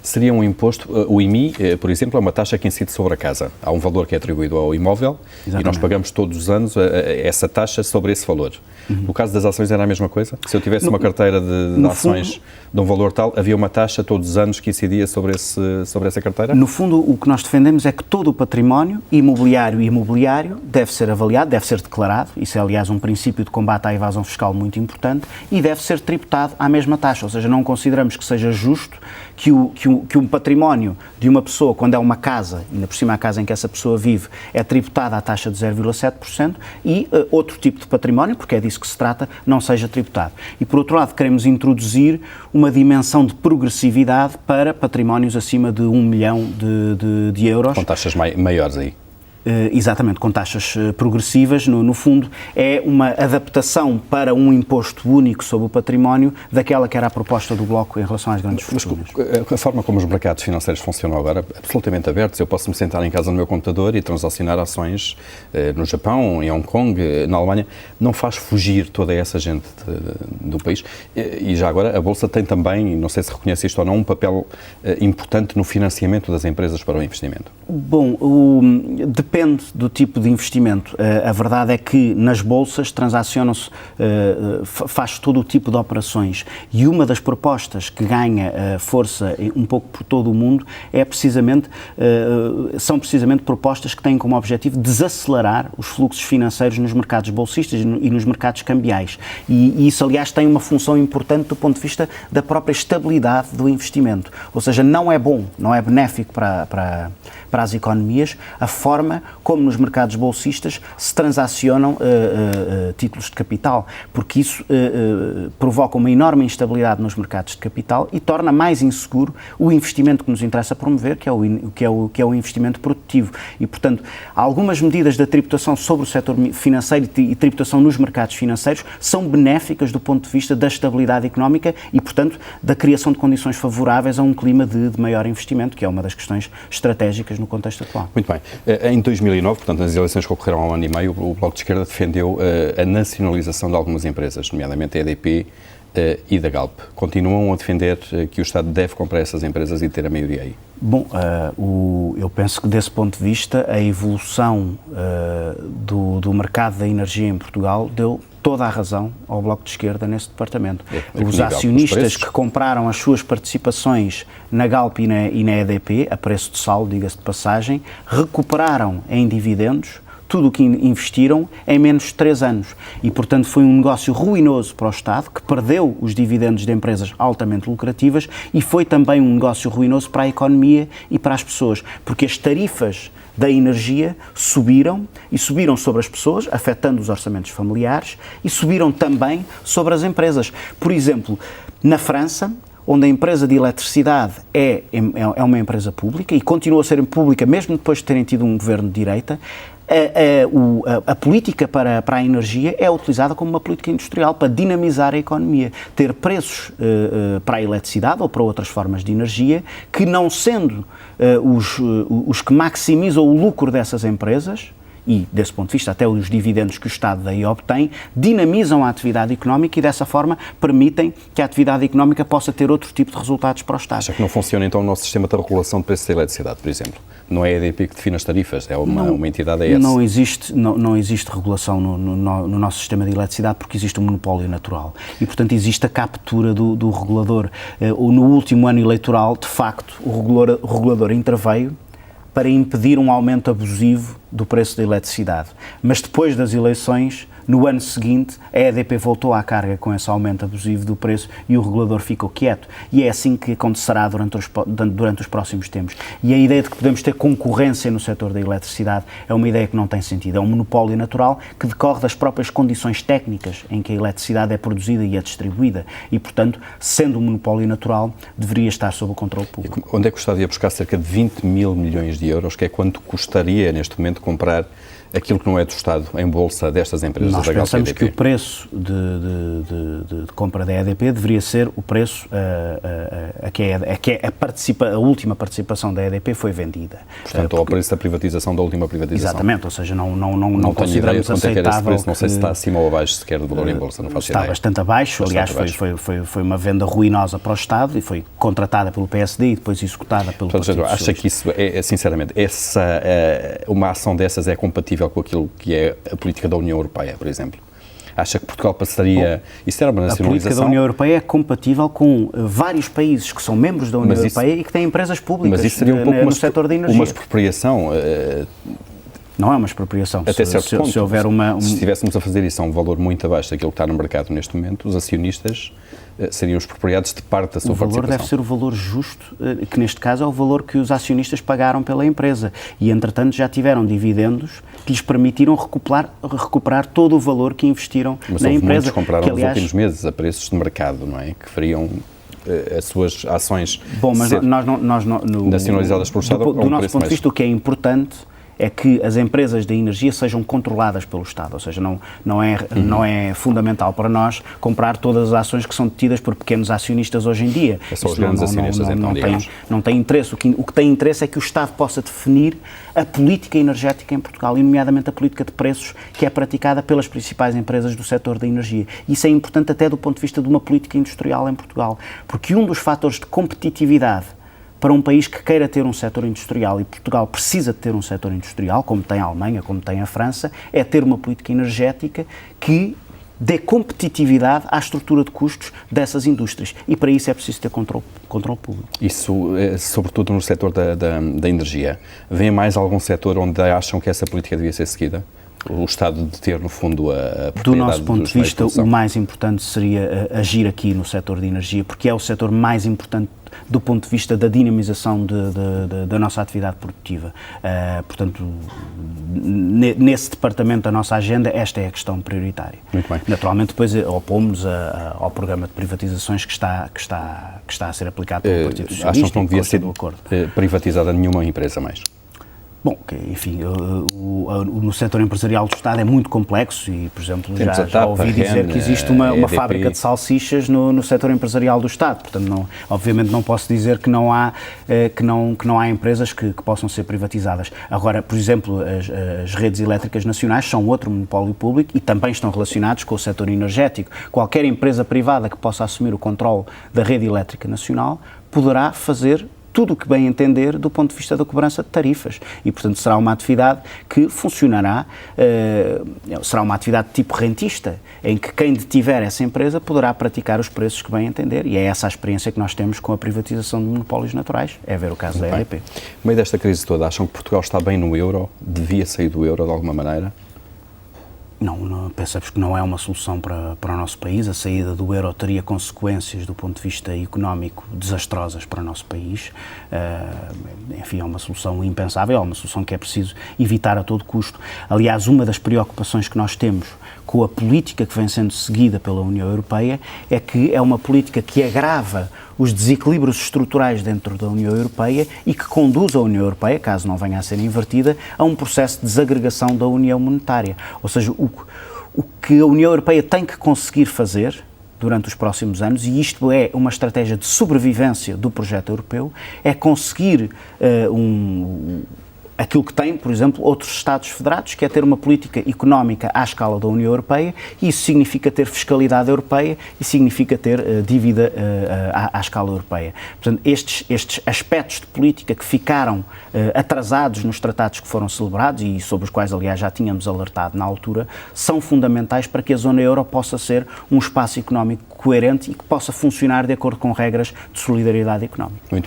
seria um imposto, o IMI, por exemplo, é uma taxa que incide sobre a casa. Há um valor que é atribuído ao imóvel. Exatamente. E nós pagamos todos os anos essa taxa sobre esse valor. No caso das ações era a mesma coisa? Se eu tivesse uma carteira de ações de um valor tal, havia uma taxa todos os anos que incidia sobre essa carteira? No fundo, o que nós defendemos é que todo o património imobiliário e imobiliário deve ser avaliado, deve ser declarado, isso é aliás um princípio de combate à evasão fiscal muito importante, e deve ser tributado à mesma taxa, ou seja, não consideramos que seja justo que um património de uma pessoa, quando é uma casa, ainda por cima a casa em que essa pessoa vive, é tributada à taxa de 0,7% e outro tipo de património, porque é disso que se trata, não seja tributado. E por outro lado, queremos introduzir uma dimensão de progressividade para patrimónios acima de 1 milhão de euros. Com taxas maiores aí. Exatamente, com taxas progressivas, no fundo é uma adaptação para um imposto único sobre o património daquela que era a proposta do Bloco em relação às grandes fortunas. A forma como os mercados financeiros funcionam agora é absolutamente abertos. Eu posso me sentar em casa no meu computador e transacionar ações no Japão, em Hong Kong, na Alemanha. Não faz fugir toda essa gente do país. E já agora a Bolsa tem também, não sei se reconhece isto ou não, um papel importante no financiamento das empresas para o investimento. Bom, depende do tipo de investimento. A verdade é que nas bolsas transacionam-se, faz todo o tipo de operações, e uma das propostas que ganha força um pouco por todo o mundo são precisamente propostas que têm como objetivo desacelerar os fluxos financeiros nos mercados bolsistas e nos mercados cambiais. E isso, aliás, tem uma função importante do ponto de vista da própria estabilidade do investimento. Ou seja, não é bom, não é benéfico para as economias a forma como nos mercados bolsistas se transacionam títulos de capital, porque isso provoca uma enorme instabilidade nos mercados de capital e torna mais inseguro o investimento que nos interessa promover, que é o investimento produtivo. E, portanto, algumas medidas da tributação sobre o setor financeiro e tributação nos mercados financeiros são benéficas do ponto de vista da estabilidade económica e, portanto, da criação de condições favoráveis a um clima de maior investimento, que é uma das questões estratégicas no contexto atual. Muito bem. Em 2009, portanto, nas eleições que ocorreram há um ano e meio, o Bloco de Esquerda defendeu a nacionalização de algumas empresas, nomeadamente a EDP e da Galp. Continuam a defender que o Estado deve comprar essas empresas e ter a maioria aí? Bom, eu penso que desse ponto de vista a evolução do mercado da energia em Portugal deu toda a razão ao Bloco de Esquerda nesse departamento. Os acionistas que compraram as suas participações na Galp e na EDP, a preço de saldo, diga-se de passagem, recuperaram em dividendos tudo o que investiram em menos de 3 anos. E, portanto, foi um negócio ruinoso para o Estado, que perdeu os dividendos de empresas altamente lucrativas, e foi também um negócio ruinoso para a economia e para as pessoas, porque as tarifas da energia subiram, e subiram sobre as pessoas, afetando os orçamentos familiares, e subiram também sobre as empresas. Por exemplo, na França, onde a empresa de eletricidade é uma empresa pública e continua a ser pública mesmo depois de terem tido um governo de direita, a política para a energia é utilizada como uma política industrial para dinamizar a economia, ter preços para a eletricidade ou para outras formas de energia que, não sendo os que maximizam o lucro dessas empresas, e, desse ponto de vista, até os dividendos que o Estado daí obtém, dinamizam a atividade económica e, dessa forma, permitem que a atividade económica possa ter outro tipo de resultados para o Estado. Acha que não funciona, então, o nosso sistema de regulação de preços da eletricidade, por exemplo? Não é a EDP que define as tarifas, é uma entidade AES? Não existe regulação no nosso sistema de eletricidade porque existe um monopólio natural e, portanto, existe a captura do regulador. No último ano eleitoral, de facto, o regulador interveio para impedir um aumento abusivo do preço da eletricidade. Mas depois das eleições, no ano seguinte, a EDP voltou à carga com esse aumento abusivo do preço e o regulador ficou quieto. E é assim que acontecerá durante os próximos tempos. E a ideia de que podemos ter concorrência no setor da eletricidade é uma ideia que não tem sentido. É um monopólio natural que decorre das próprias condições técnicas em que a eletricidade é produzida e é distribuída. E, portanto, sendo um monopólio natural, deveria estar sob o controle público. Onde é que o Estado ia buscar cerca de 20 mil milhões de euros, que é quanto custaria, neste momento, comprar aquilo que não é tostado em bolsa destas empresas Nós da pensamos EDP? que o preço de compra da EDP deveria ser o preço a última participação da EDP foi vendida. Portanto, ao preço da privatização, da última privatização. Exatamente, ou seja, não tenho ideia de quanto é que era esse aceitável. preço, não sei se está acima ou abaixo sequer do valor em bolsa, não faço Está ideia. bastante abaixo, aliás foi uma venda ruinosa para o Estado e foi contratada pelo PSD e depois executada pelo Partido Socialista. Acha que isso, sinceramente, uma ação dessas é compatível com aquilo que é a política da União Europeia, por exemplo? Acha que Portugal passaria... Isso era uma nacionalização? A política da União Europeia é compatível com vários países que são membros da União Europeia e que têm empresas públicas no setor da energia. Uma expropriação... Não é uma expropriação. Até certo ponto, se houver se estivéssemos a fazer isso a um valor muito abaixo daquilo que está no mercado neste momento, os acionistas seriam expropriados de parte da sua participação. O valor deve ser o valor justo, que neste caso é o valor que os acionistas pagaram pela empresa e, entretanto, já tiveram dividendos que lhes permitiram recuperar todo o valor que investiram na empresa. Mas muitos compraram nos últimos meses a preços de mercado, não é? Que fariam as suas ações nacionalizadas pelo Estado. Do nosso ponto de vista, o que é importante é que as empresas de energia sejam controladas pelo Estado, ou seja, não é fundamental para nós comprar todas as ações que são detidas por pequenos acionistas hoje em dia. São os grandes acionistas, não tem interesse. O que tem interesse é que o Estado possa definir a política energética em Portugal, e nomeadamente a política de preços que é praticada pelas principais empresas do setor da energia. Isso é importante até do ponto de vista de uma política industrial em Portugal, porque um dos fatores de competitividade para um país que queira ter um setor industrial, e Portugal precisa de ter um setor industrial, como tem a Alemanha, como tem a França, é ter uma política energética que dê competitividade à estrutura de custos dessas indústrias. E para isso é preciso ter controle público. Isso, sobretudo no setor da energia. Vem mais algum setor onde acham que essa política devia ser seguida? O Estado de ter, no fundo, a propriedade. Do nosso ponto de vista, o mais importante seria agir aqui no setor de energia, porque é o setor mais importante do ponto de vista da dinamização da nossa atividade produtiva. Portanto, nesse departamento da nossa agenda, esta é a questão prioritária. Muito bem. Naturalmente, depois opomos ao programa de privatizações que está a ser aplicado pelo Partido Socialista. Acham que não devia ser privatizada nenhuma empresa mais? Bom, enfim, no setor empresarial do Estado é muito complexo e, por exemplo, já ouvi dizer que existe uma fábrica de salsichas no setor empresarial do Estado. Portanto, obviamente não posso dizer que não há empresas que possam ser privatizadas. Agora, por exemplo, as redes elétricas nacionais são outro monopólio público e também estão relacionados com o setor energético. Qualquer empresa privada que possa assumir o controle da rede elétrica nacional poderá fazer tudo o que bem entender do ponto de vista da cobrança de tarifas e, portanto, será uma atividade que funcionará, será uma atividade de tipo rentista, em que quem detiver essa empresa poderá praticar os preços que bem entender, e é essa a experiência que nós temos com a privatização de monopólios naturais, é ver o caso da EDP. No meio desta crise toda, acham que Portugal está bem no euro? Devia sair do euro de alguma maneira? Não, pensamos que não é uma solução para o nosso país. A saída do euro teria consequências do ponto de vista económico desastrosas para o nosso país. Enfim, é uma solução impensável, é uma solução que é preciso evitar a todo custo. Aliás, uma das preocupações que nós temos com a política que vem sendo seguida pela União Europeia é que é uma política que agrava os desequilíbrios estruturais dentro da União Europeia e que conduz a União Europeia, caso não venha a ser invertida, a um processo de desagregação da União Monetária. Ou seja, o que a União Europeia tem que conseguir fazer durante os próximos anos, e isto é uma estratégia de sobrevivência do projeto europeu, é conseguir aquilo que tem, por exemplo, outros Estados federados, que é ter uma política económica à escala da União Europeia, e isso significa ter fiscalidade europeia e significa ter dívida à escala europeia. Portanto, estes aspectos de política que ficaram atrasados nos tratados que foram celebrados e sobre os quais, aliás, já tínhamos alertado na altura, são fundamentais para que a zona euro possa ser um espaço económico coerente e que possa funcionar de acordo com regras de solidariedade económica. Muito bem.